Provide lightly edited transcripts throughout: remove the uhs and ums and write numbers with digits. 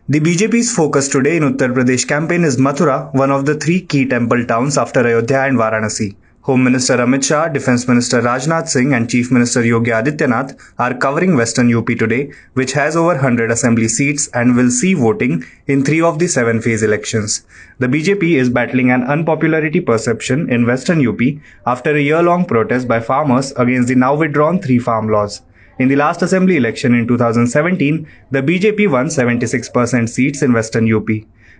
The BJP's focus today in Uttar Pradesh campaign is Mathura, one of the three key temple towns after Ayodhya and Varanasi. Home Minister Amit Shah, Defence Minister Rajnath Singh and Chief Minister Yogi Adityanath are covering Western UP today, which has over 100 assembly seats and will see voting in 3 of the 7-phase elections. The BJP is battling an unpopularity perception in Western UP after a year-long protest by farmers against the now withdrawn 3 farm laws. In the last assembly election in 2017, the BJP won 76% seats in Western UP.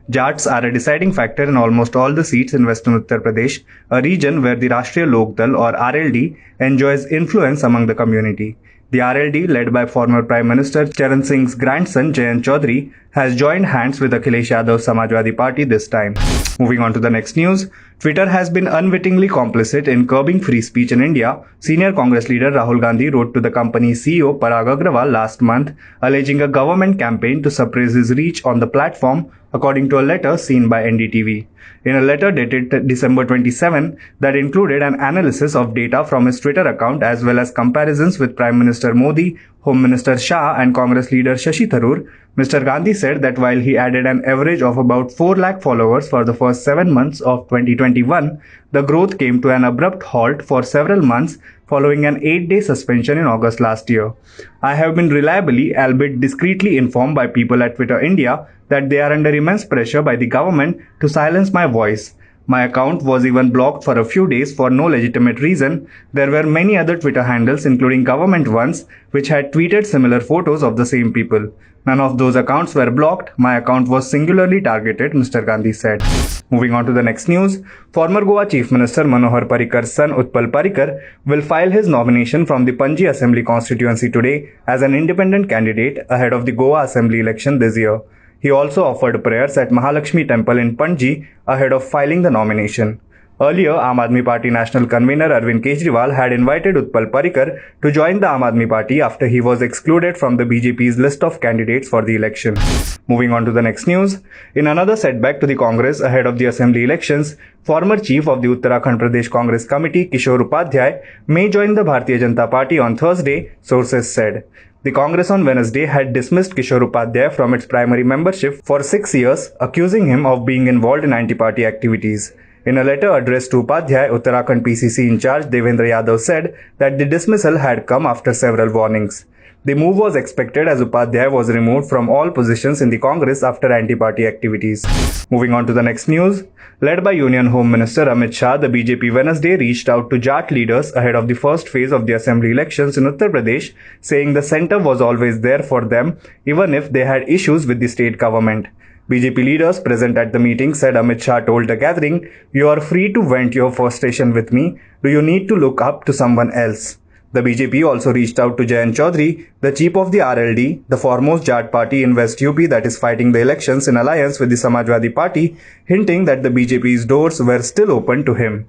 Jats are a deciding factor in almost all the seats in Western Uttar Pradesh, a region where the Rashtriya Lok Dal or RLD enjoys influence among the community. The RLD, led by former Prime Minister Charan Singh's grandson Jayant Chaudhary, has joined hands with Akhilesh Yadav's Samajwadi Party this time. Moving on to the next news, Twitter has been unwittingly complicit in curbing free speech in India. Senior Congress leader Rahul Gandhi wrote to the company's CEO Parag Agrawal last month, alleging a government campaign to suppress his reach on the platform, according to a letter seen by NDTV. In a letter dated December 27 that included an analysis of data from his Twitter account as well as comparisons with Prime Minister Modi, Home Minister Shah and Congress leader Shashi Tharoor, Mr. Gandhi said that while he added an average of about 4 lakh followers for the first 7 months of 2021, the growth came to an abrupt halt for several months following an 8-day suspension in August last year. I have been reliably, albeit discreetly informed by people at Twitter India that they are under immense pressure by the government to silence my voice. My account was even blocked for a few days for no legitimate reason. There were many other Twitter handles, including government ones, which had tweeted similar photos of the same people. None of those accounts were blocked. My account was singularly targeted, Mr. Gandhi said. Moving on to the next news, former Goa Chief Minister Manohar Parikar's son Utpal Parikar will file his nomination from the Panji Assembly constituency today as an independent candidate ahead of the Goa Assembly election this year. He also offered prayers at Mahalakshmi Temple in Panji ahead of filing the nomination. Earlier, Aam Aadmi Party National Convener Arvind Kejriwal had invited Utpal Parikar to join the Aam Aadmi Party after he was excluded from the BJP's list of candidates for the election. Moving on to the next news, in another setback to the Congress ahead of the assembly elections, former chief of the Uttarakhand Pradesh Congress Committee Kishore Upadhyay may join the Bharatiya Janata Party on Thursday, sources said. The Congress on Wednesday had dismissed Kishore Upadhyay from its primary membership for 6 years, accusing him of being involved in anti-party activities. In a letter addressed to Upadhyay, Uttarakhand PCC in charge Devendra Yadav said that the dismissal had come after several warnings. The move was expected as Upadhyay was removed from all positions in the Congress after anti-party activities. Moving on to the next news, led by Union Home Minister Amit Shah, the BJP Wednesday reached out to Jat leaders ahead of the first phase of the assembly elections in Uttar Pradesh, saying the centre was always there for them even if they had issues with the state government. BJP leaders present at the meeting said Amit Shah told the gathering, "You are free to vent your frustration with me. Do you need to look up to someone else?" The BJP also reached out to Jayant Chaudhary, the chief of the RLD, the foremost Jat party in West UP that is fighting the elections in alliance with the Samajwadi Party, hinting that the BJP's doors were still open to him.